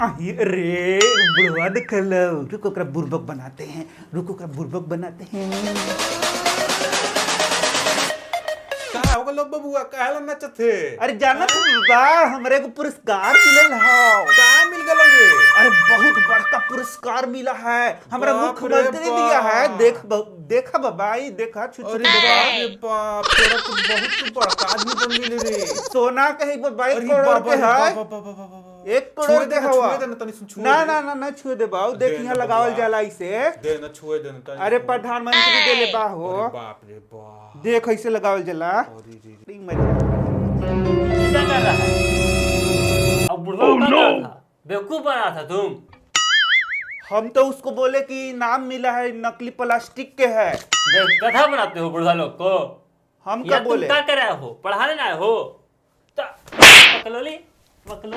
अरे बुढ़वा निकल, रुको कर बुर्बक बनाते हैं, रुको कर बुर्बक बनाते हैं। का हो गलो बबुआ, काहे ला नचत थे? अरे जाना तुम बाबा, हमरे को पुरस्कार मिलल है। का मिल गलो रे? अरे बहुत बड़का पुरस्कार मिला है, हमारा बाप रे मुख्यमंत्री दिया है। बाप। देखा बाबा, ये देखा छुछुरी अरे देखा। बाप रे बाप, तोरा तो बहुत बड़का आदमी बन गेली रे। सोना कहीं 22 अरे करोड़ बाबा के रे है, बाबा बाबा बाबा। 1 करोड़ के हवा। छुए दे ना तनी सुन, छुए ना दे। ना ना ना छुए दे बाऊ, देख दे यहाँ ना लगावल बबुआ। जाला इसे। दे ना, छुए दे ना तनी। अरे प्रधानमंत्री देले बा हो, अरे बाप रे बाप। देख ऐसे लगावल जाला। अरे रे रे। क्या कर रहा है? अब बुढ़वा क्या कर रहा था? बेवकूफ बना था तुम। हम तो उसको बोले कि इनाम मिला है, नकली प्लास्टिक के है। गधा बनाते हो बुढ़वा लोग को। हम या क्या तुम बोले? क्या कर रहे हो? पढ़ाने ना आए हो? बकलोली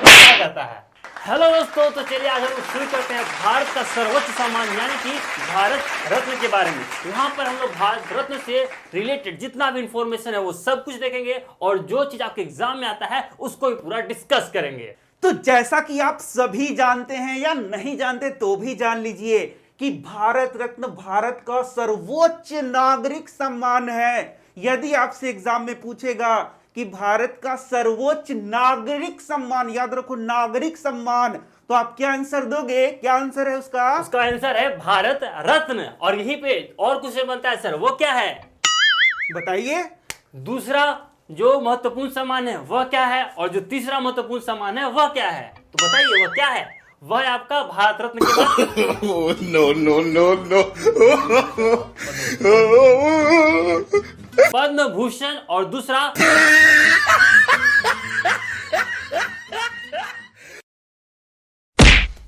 क्या कहता है? हेलो दोस्तों, तो चलिए आज हम शुरू करते हैं भारत का सर्वोच्च सम्मान यानी कि भारत रत्न के बारे में। यहाँ पर हम लोग भारत रत्न से रिलेटेड जितना भी इंफॉर्मेशन है वो सब कुछ देखेंगे और जो चीज आपके एग्जाम में आता है उसको भी पूरा डिस्कस करेंगे। तो जैसा कि आप सभी जानते हैं या नहीं जानते तो भी जान लीजिए कि भारत रत्न भारत का सर्वोच्च नागरिक सम्मान है। यदि आपसे एग्जाम में पूछेगा कि भारत का सर्वोच्च नागरिक सम्मान, याद रखो नागरिक सम्मान, तो आप क्या आंसर दोगे? क्या आंसर है उसका? उसका आंसर है भारत रत्न। और यहीं पे और कुछ बनता है सर, वो क्या है? बताइए। दूसरा जो महत्वपूर्ण सम्मान है वह क्या है, और जो तीसरा महत्वपूर्ण सम्मान है वह क्या है? तो बताइए वह क्या है? वह है आपका भारत रत्न के बाद no, no, no, no. Padma Bhushan और दूसरा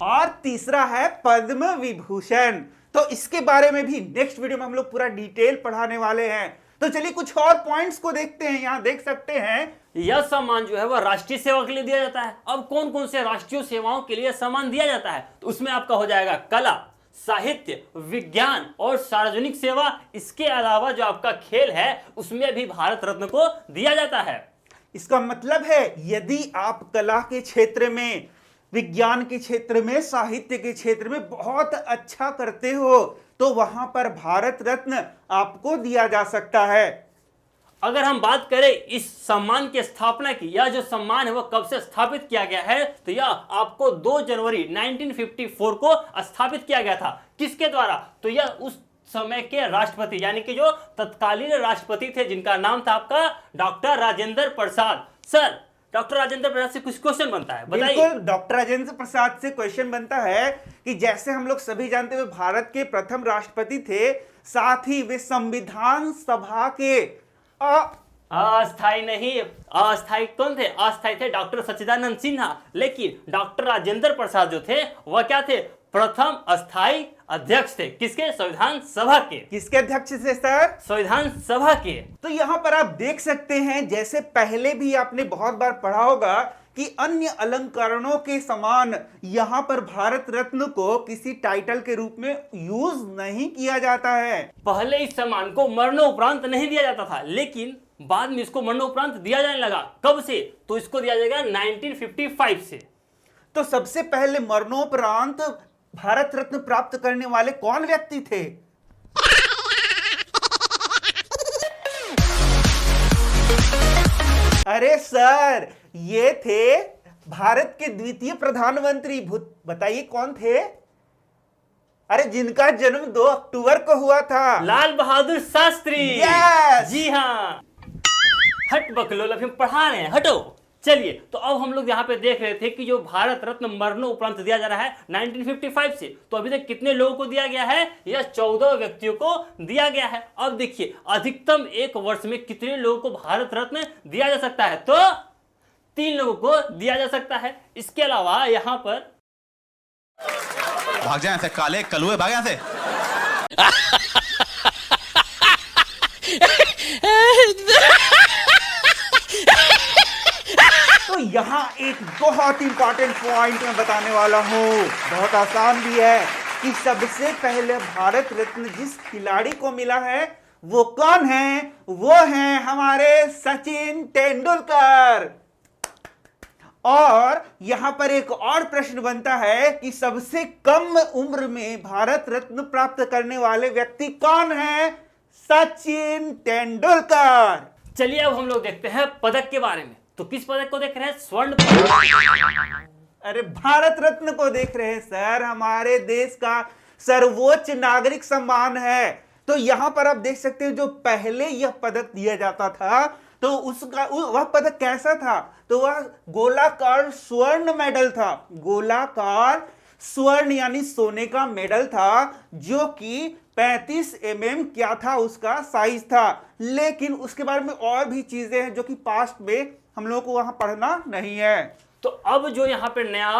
और तीसरा है पद्म विभूषण। तो इसके बारे में भी नेक्स्ट वीडियो में हम लोग पूरा डिटेल पढ़ाने वाले हैं। तो चलिए कुछ और पॉइंट्स को देखते हैं। यहां देख सकते हैं यह सम्मान जो है वह राष्ट्रीय सेवा के लिए दिया जाता है। अब कौन कौन से राष्ट्रीय सेवाओं के लिए सम्मान दिया जाता है? तो उसमें आपका हो जाएगा कला, साहित्य, विज्ञान और सार्वजनिक सेवा। इसके अलावा जो आपका खेल है उसमें भी भारत रत्न को दिया जाता है। इसका मतलब है यदि आप कला के क्षेत्र में, विज्ञान के क्षेत्र में, साहित्य के क्षेत्र में बहुत अच्छा करते हो तो वहां पर भारत रत्न आपको दिया जा सकता है। अगर हम बात करें इस सम्मान की स्थापना की, यह जो सम्मान है वह कब से स्थापित किया गया है, तो यह आपको 2 जनवरी 1954 को स्थापित किया गया था। किसके द्वारा? तो यह उस समय के राष्ट्रपति यानी कि जो तत्कालीन राष्ट्रपति थे जिनका नाम था आपका doctor Rajendra Prasad. Sir, doctor Rajendra Prasad से कुछ क्वेश्चन बनता है, बताइए। बिल्कुल, डॉक्टर राजेंद्र प्रसाद से क्वेश्चन बनता है कि जैसे हम लोग सभी जानते हुए भारत के प्रथम राष्ट्रपति थे, साथ ही वे संविधान सभा के अस्थाई नहीं, अस्थाई कौन थे? अस्थाई थे डॉक्टर सच्चिदानंद सिन्हा। लेकिन डॉक्टर राजेंद्र प्रसाद जो थे वह क्या थे? प्रथम अस्थाई अध्यक्ष थे। किसके? संविधान सभा के। किसके अध्यक्ष थे सर? संविधान सभा के। तो यहां पर आप देख सकते हैं, जैसे पहले भी आपने बहुत बार पढ़ा होगा कि अन्य अलंकरणों के समान यहां पर भारत रत्न को किसी टाइटल के रूप में यूज नहीं किया जाता है। पहले इस सम्मान को मरणोपरांत नहीं दिया जाता था, लेकिन बाद में इसको मरणोपरांत दिया जाने लगा। कब से? तो इसको दिया जाएगा 1955 से। तो सबसे पहले मरणोपरांत भारत रत्न प्राप्त करने वाले कौन व्यक्ति थे? अरे सर, ये थे भारत के द्वितीय प्रधानमंत्री। बताइए कौन थे? अरे जिनका जन्म 2 अक्टूबर को हुआ था। लाल बहादुर शास्त्री। Yes! जी हाँ। हट बकलोल, अभी हम पढ़ा रहे हैं, हटो। चलिए, तो अब हम लोग यहाँ पे देख रहे थे कि जो भारत रत्न मरणोपरांत दिया जा रहा है 1955 से, तो अभी तक कितने लोगों को दिया गया है? यह 14 व्यक्तियों को दिया गया है। अब देखिए अधिकतम एक वर्ष में कितने लोगों को भारत रत्न दिया जा सकता है? तो 3 लोगों को दिया जा सकता है। इसके अलावा यहाँ पर भाग जाए ऐसे काले कलुए, भाग यहाँ से। तो यहाँ एक बहुत इंपॉर्टेंट पॉइंट मैं बताने वाला हूँ, बहुत आसान भी है, कि सबसे पहले भारत रत्न जिस खिलाड़ी को मिला है वो कौन है? वो है हमारे सचिन तेंदुलकर। और यहां पर एक और प्रश्न बनता है कि सबसे कम उम्र में भारत रत्न प्राप्त करने वाले व्यक्ति कौन है? सचिन तेंदुलकर। चलिए अब हम लोग देखते हैं पदक के बारे में। तो किस पदक को देख रहे हैं? स्वर्ण पदक। अरे भारत रत्न को देख रहे हैं सर, हमारे देश का सर्वोच्च नागरिक सम्मान है। तो यहां पर आप देख सकते हैं जो पहले यह पदक दिया जाता था तो वह पदक कैसा था? तो वह गोलाकार स्वर्ण मेडल था। गोलाकार स्वर्ण यानी सोने का मेडल था जो कि 35 mm क्या था उसका साइज था। लेकिन उसके बारे में और भी चीजें हैं जो कि पास्ट में हम लोगों को वहां पढ़ना नहीं है। तो अब जो यहाँ पे नया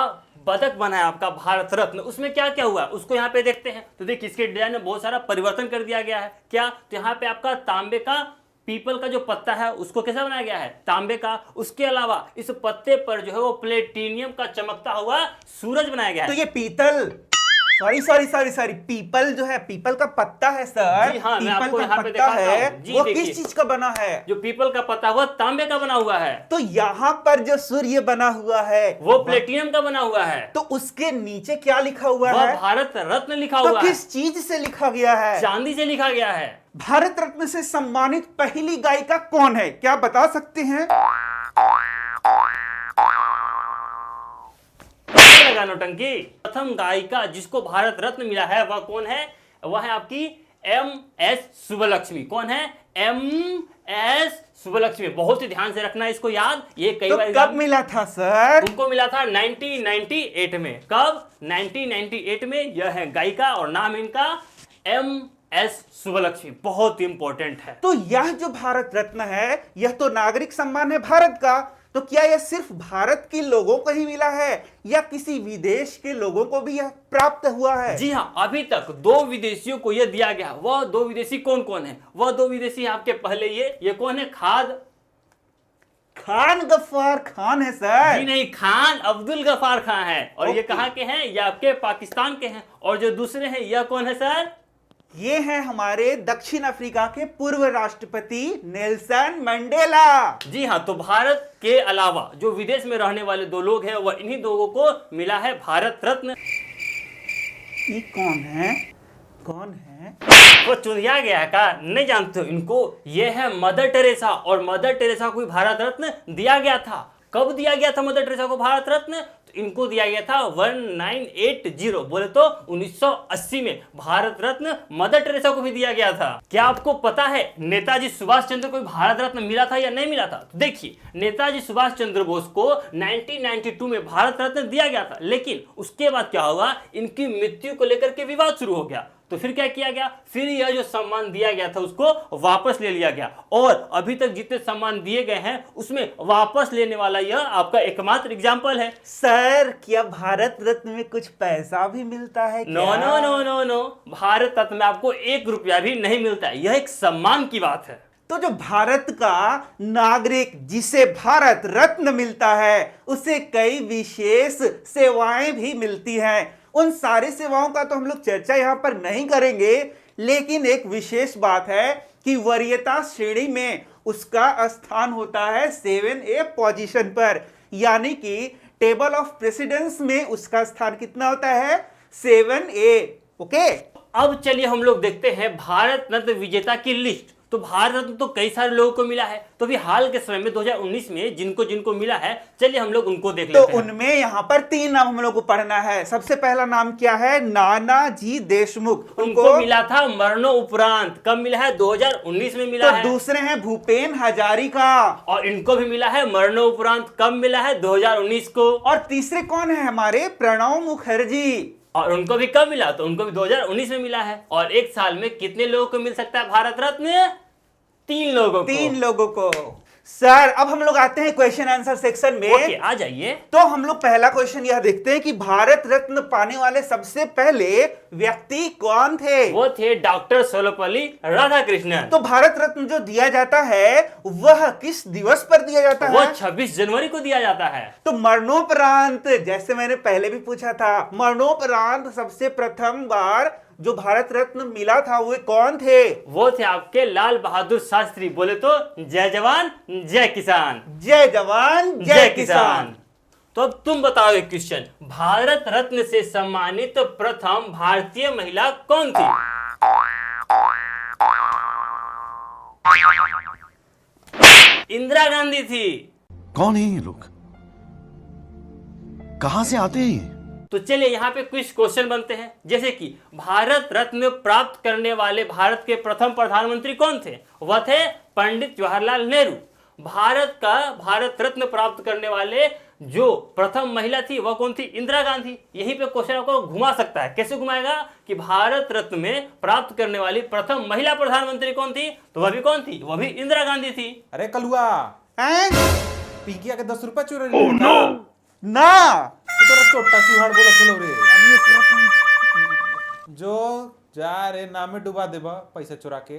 पदक बना है आपका भारत रत्न, उसमें क्या क्या हुआ उसको यहाँ पे देखते हैं। तो देखिए इसके डिजाइन में बहुत सारा परिवर्तन कर दिया गया है। क्या? तो यहाँ पे आपका तांबे का पीपल का जो पत्ता है उसको कैसा बनाया गया है? तांबे का। उसके अलावा इस पत्ते पर जो है वो प्लेटिनियम का चमकता हुआ सूरज बनाया गया है। तो ये पीतल सॉरी पीपल जो है, पीपल का पत्ता है सर। जी हाँ, मैं पीपल आपको का यहाँ पे पत्ता दिखाता है हूँ। जी वो देखिए। किस चीज का बना है? जो पीपल का पत्ता हुआ तांबे का बना हुआ है। तो यहाँ पर जो सूर्य बना हुआ है वो प्लेटिनियम का बना हुआ है। तो उसके नीचे क्या लिखा हुआ वह है? भारत रत्न लिखा तो हुआ है। किस चीज से लिखा गया है? चांदी से लिखा गया है। भारत रत्न से सम्मानित पहली गायिका कौन है? क्या बता सकते हैं? लगा नौटंकी। प्रथम गायिका जिसको भारत रत्न मिला है वह कौन है? वह है आपकी MS सुब्बलक्ष्मी। कौन है? MS सुब्बलक्ष्मी। बहुत ही ध्यान से रखना इसको याद। ये कई तो बार कब मिला था सर? उनको मिला था 1998 में। कब? 1998 में। यह है गायिका और नाम इनका MS सुब्बलक्ष्मी। बहुत इंपॉर्टेंट है। तो यह जो भारत रत्न है यह तो नागरिक सम्मान है भारत का। तो क्या यह सिर्फ भारत के लोगों को ही मिला है या किसी विदेश के लोगों को भी यह प्राप्त हुआ है? जी हाँ, अभी तक 2 विदेशियों को यह दिया गया। वह 2 विदेशी कौन कौन है? वह 2 विदेशी आपके पहले ये कौन है? खान गफ्फार खान है सर। जी नहीं, खान अब्दुल गफ्फार खान है। और ये ओके। कहाँ के हैं? ये आपके पाकिस्तान के हैं। और जो दूसरे हैं यह कौन है सर? ये हैं हमारे दक्षिण अफ्रीका के पूर्व राष्ट्रपति नेल्सन मंडेला। जी हाँ, तो भारत के अलावा जो विदेश में रहने वाले 2 लोग हैं वह इन्हीं 2 को मिला है भारत रत्न। ये कौन है? कौन है? वो चुनिया गया है का? नहीं जानते हो इनको? ये है मदर टेरेसा। और मदर टेरेसा को भी भारत रत्न दिया गया था। कब दिया गया था मदर टेरेसा को भारत रत्न? तो इनको दिया गया था 1980, बोले तो 1980 में भारत रत्न मदर टेरेसा को भी दिया गया था। क्या आपको पता है नेताजी सुभाष चंद्र को भी भारत रत्न मिला था या नहीं मिला था? तो देखिए, नेताजी सुभाष चंद्र बोस को 1992 में भारत रत्न दिया गया था। लेकिन उसके बाद क्या हुआ? इनकी मृत्यु को लेकर के विवाद शुरू हो गया। तो फिर क्या किया गया? फिर यह जो सम्मान दिया गया था उसको वापस ले लिया गया। और अभी तक जितने सम्मान दिए गए हैं उसमें वापस लेने वाला यह आपका एकमात्र एग्जाम्पल है। सर क्या भारत रत्न में कुछ पैसा भी मिलता है क्या? No no no no no, Bharat Ratna में आपको 1 रुपया भी नहीं मिलता है। यह एक सम्मान की बात है। तो जो भारत का नागरिक जिसे भारत रत्न मिलता है उसे कई विशेष सेवाएं भी मिलती हैं। उन सारी सेवाओं का तो हम लोग चर्चा यहाँ पर नहीं करेंगे, लेकिन एक विशेष बात है कि वरीयता श्रेणी में उसका स्थान होता है 7A पोजीशन पर। यानी कि टेबल ऑफ प्रेसिडेंस में उसका स्थान कितना होता है? 7A। ओके, अब चलिए हम लोग देखते हैं भारत रत्न विजेता की लिस्ट। तो भारत रत्न तो कई सारे लोगों को मिला है। तो अभी हाल के समय में 2019 में जिनको जिनको मिला है, चलिए हम लोग उनको देख तो लेते हैं। उनमें यहाँ पर 3 नाम हम लोग को पढ़ना है। सबसे पहला नाम क्या है? नानाजी देशमुख। उनको मिला था मरणोपरांत। कब मिला है? 2019 में मिला तो है। दूसरे हैं भूपेन हजारिका। और इनको भी मिला है मरणोपरांत। कब मिला है? 2019 को। और तीसरे कौन है? हमारे प्रणब मुखर्जी। और उनको भी कब मिला? तो उनको भी 2019 में मिला है। और 1 साल में कितने लोगों को मिल सकता है भारत रत्न? 3 लोगों को। 3 लोगों को। सर अब हम लोग आते हैं क्वेश्चन आंसर सेक्शन में। ओके, आ जाइए। तो हम लोग पहला क्वेश्चन यह देखते हैं कि भारत रत्न पाने वाले सबसे पहले व्यक्ति कौन थे? वो थे डॉक्टर सर्वपल्ली राधाकृष्णन। तो भारत रत्न जो दिया जाता है वह किस दिवस पर दिया जाता वो है? 26 जनवरी को दिया जाता है। तो मरणोपरांत, जैसे मैंने पहले भी पूछा था, मरणोपरांत सबसे प्रथम बार जो भारत रत्न मिला था वो कौन थे? वो थे आपके लाल बहादुर शास्त्री। बोले तो जय जवान जय किसान। जय जवान जय किसान। तो अब तुम बताओ एक क्वेश्चन, भारत रत्न से सम्मानित प्रथम भारतीय महिला कौन थी? इंदिरा गांधी थी। कौन है ये लोग? कहां से आते हैं ये? तो चलिए यहाँ पे कुछ क्वेश्चन बनते हैं, जैसे कि भारत रत्न प्राप्त करने वाले भारत के प्रथम प्रधानमंत्री कौन थे? वह थे पंडित जवाहरलाल नेहरू। भारत रत्न प्राप्त करने वाले जो प्रथम महिला थी वह कौन थी? इंदिरा गांधी। यहीं पे क्वेश्चन आपको घुमा सकता है। कैसे घुमाएगा कि भारत रत्न में प्राप्त करने वाली प्रथम महिला प्रधानमंत्री कौन थी? तो वह भी कौन थी? वह भी इंदिरा गांधी थी। अरे कलुआ, हैं? पिंकिया के 10 रुपया चुरा लिया ना तू तोरा चोट्टा चूहाड़ बोला चलो रे। जो जा रे नामे डुबा देबा पैसा चुरा के।